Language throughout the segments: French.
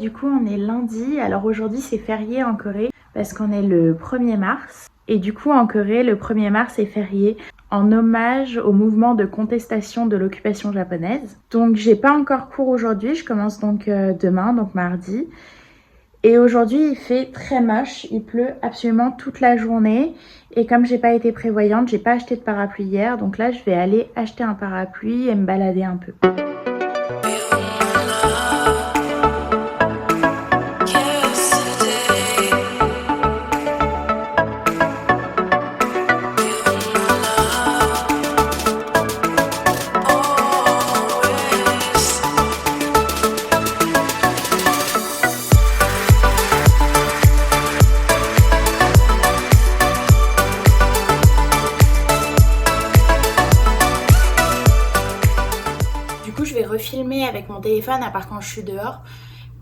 du coup on est lundi. Alors aujourd'hui c'est férié en Corée parce qu'on est le 1er mars. Et du coup en Corée le 1er mars est férié en hommage au mouvement de contestation de l'occupation japonaise. Donc j'ai pas encore cours aujourd'hui, je commence donc demain, donc mardi. Et aujourd'hui il fait très moche, il pleut absolument toute la journée. Et comme j'ai pas été prévoyante, j'ai pas acheté de parapluie hier. Donc là je vais aller acheter un parapluie et me balader un peu. Je vais refilmer avec mon téléphone à part quand je suis dehors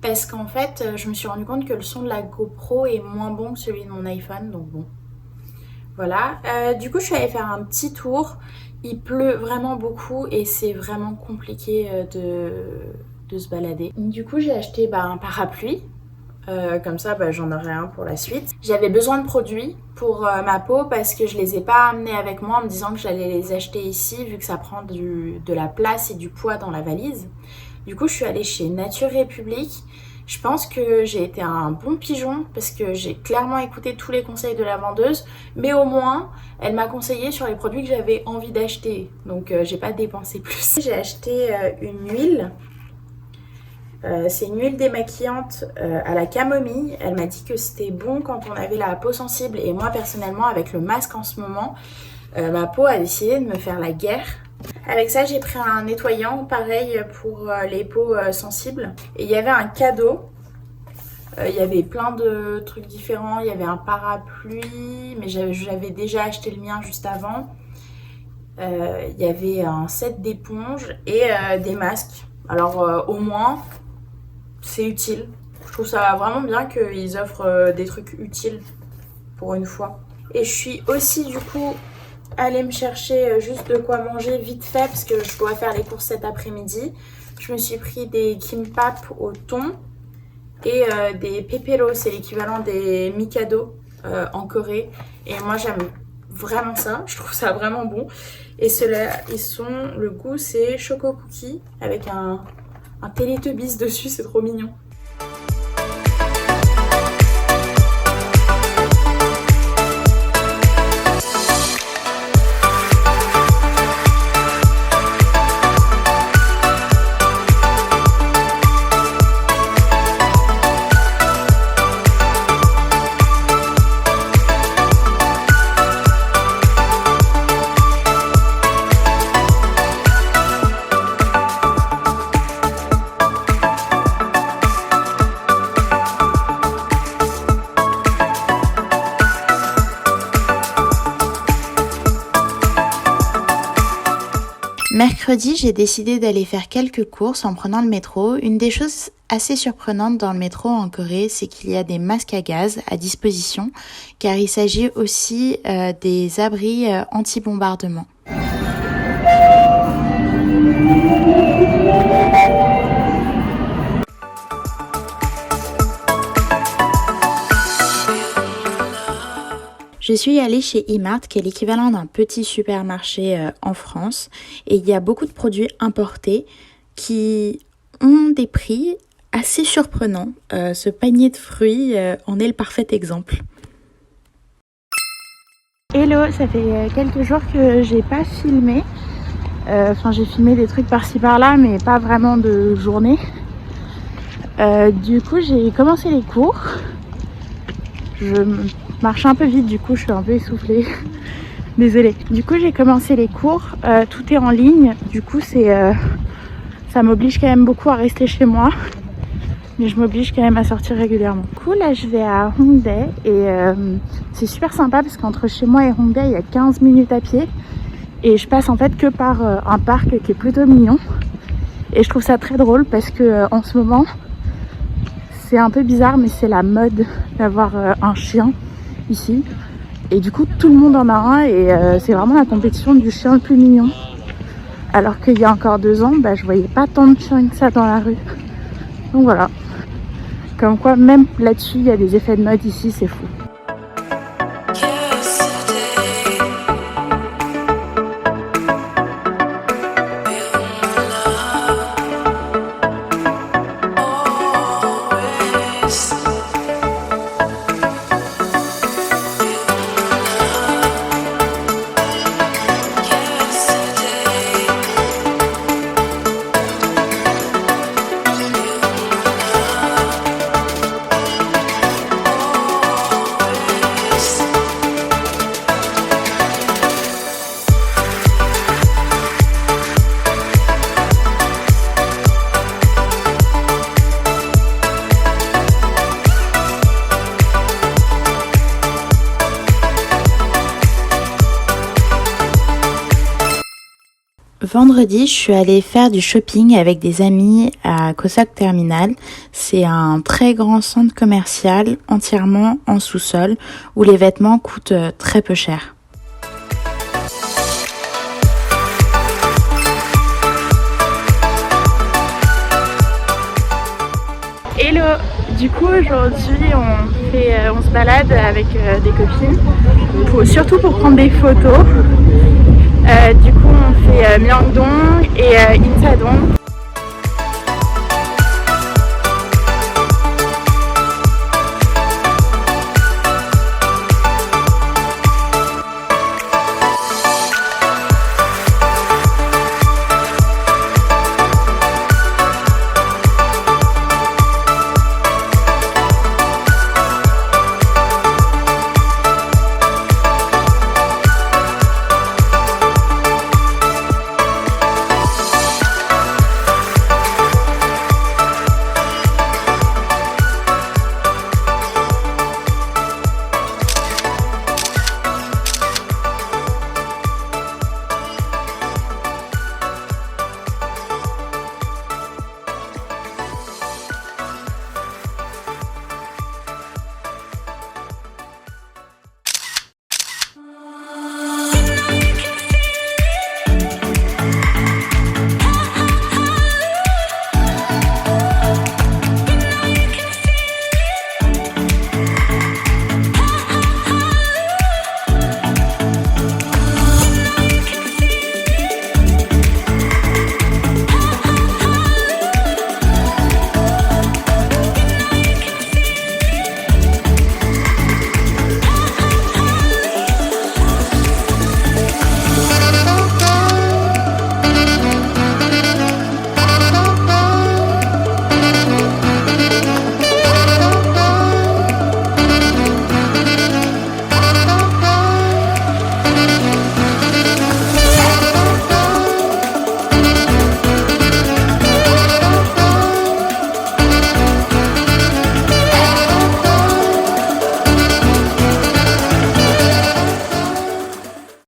parce qu'en fait je me suis rendu compte que le son de la GoPro est moins bon que celui de mon iPhone, donc bon voilà. Du coup je suis allée faire un petit tour, il pleut vraiment beaucoup et c'est vraiment compliqué de se balader. Du coup j'ai acheté un parapluie. Comme ça j'en aurai un pour la suite. J'avais besoin de produits pour ma peau parce que je les ai pas amenés avec moi en me disant que j'allais les acheter ici vu que ça prend de la place et du poids dans la valise. Du coup je suis allée chez Nature République. Je pense que j'ai été un bon pigeon parce que j'ai clairement écouté tous les conseils de la vendeuse, mais au moins elle m'a conseillé sur les produits que j'avais envie d'acheter, donc j'ai pas dépensé plus. J'ai acheté une huile. C'est une huile démaquillante à la camomille. Elle m'a dit que c'était bon quand on avait la peau sensible. Et moi personnellement avec le masque en ce moment, ma peau a décidé de me faire la guerre. Avec ça j'ai pris un nettoyant pareil pour les peaux sensibles. Et il y avait un cadeau. Il y avait plein de trucs différents. Il y avait un parapluie, mais j'avais déjà acheté le mien juste avant. Il y avait un set d'éponges et des masques. Alors au moins c'est utile. Je trouve ça vraiment bien qu'ils offrent des trucs utiles pour une fois. Et je suis aussi du coup allée me chercher juste de quoi manger vite fait parce que je dois faire les courses cet après-midi. Je me suis pris des kimbap au thon et des pepero, c'est l'équivalent des mikado en Corée. Et moi j'aime vraiment ça, je trouve ça vraiment bon. Et ceux-là, le goût c'est choco cookie avec un Teletubbies dessus, c'est trop mignon. Mercredi, j'ai décidé d'aller faire quelques courses en prenant le métro. Une des choses assez surprenantes dans le métro en Corée, c'est qu'il y a des masques à gaz à disposition, car il s'agit aussi des abris anti-bombardement. Je suis allée chez E-Mart, qui est l'équivalent d'un petit supermarché en France. Et il y a beaucoup de produits importés qui ont des prix assez surprenants. Ce panier de fruits en est le parfait exemple. Hello, ça fait quelques jours que j'ai pas filmé. J'ai filmé des trucs par-ci par-là, mais pas vraiment de journée. Du coup, j'ai commencé les cours. Je marche un peu vite, du coup je suis un peu essoufflée. Désolée. Du coup j'ai commencé les cours, tout est en ligne, du coup ça m'oblige quand même beaucoup à rester chez moi, mais je m'oblige quand même à sortir régulièrement. Du coup là je vais à Hongdae et c'est super sympa parce qu'entre chez moi et Hongdae il y a 15 minutes à pied et je passe en fait que par un parc qui est plutôt mignon et je trouve ça très drôle parce que en ce moment c'est un peu bizarre mais c'est la mode d'avoir un chien ici et du coup tout le monde en a un et c'est vraiment la compétition du chien le plus mignon, alors qu'il y a encore 2 ans je voyais pas tant de chiens que ça dans la rue, donc voilà. Comme quoi, même là-dessus, il y a des effets de mode ici, c'est fou. Vendredi, je suis allée faire du shopping avec des amis à Cossack Terminal. C'est un très grand centre commercial entièrement en sous-sol où les vêtements coûtent très peu cher. Hello! Du coup aujourd'hui on se balade avec des copines, surtout pour prendre des photos. Du coup on fait Myeongdong et Insadong.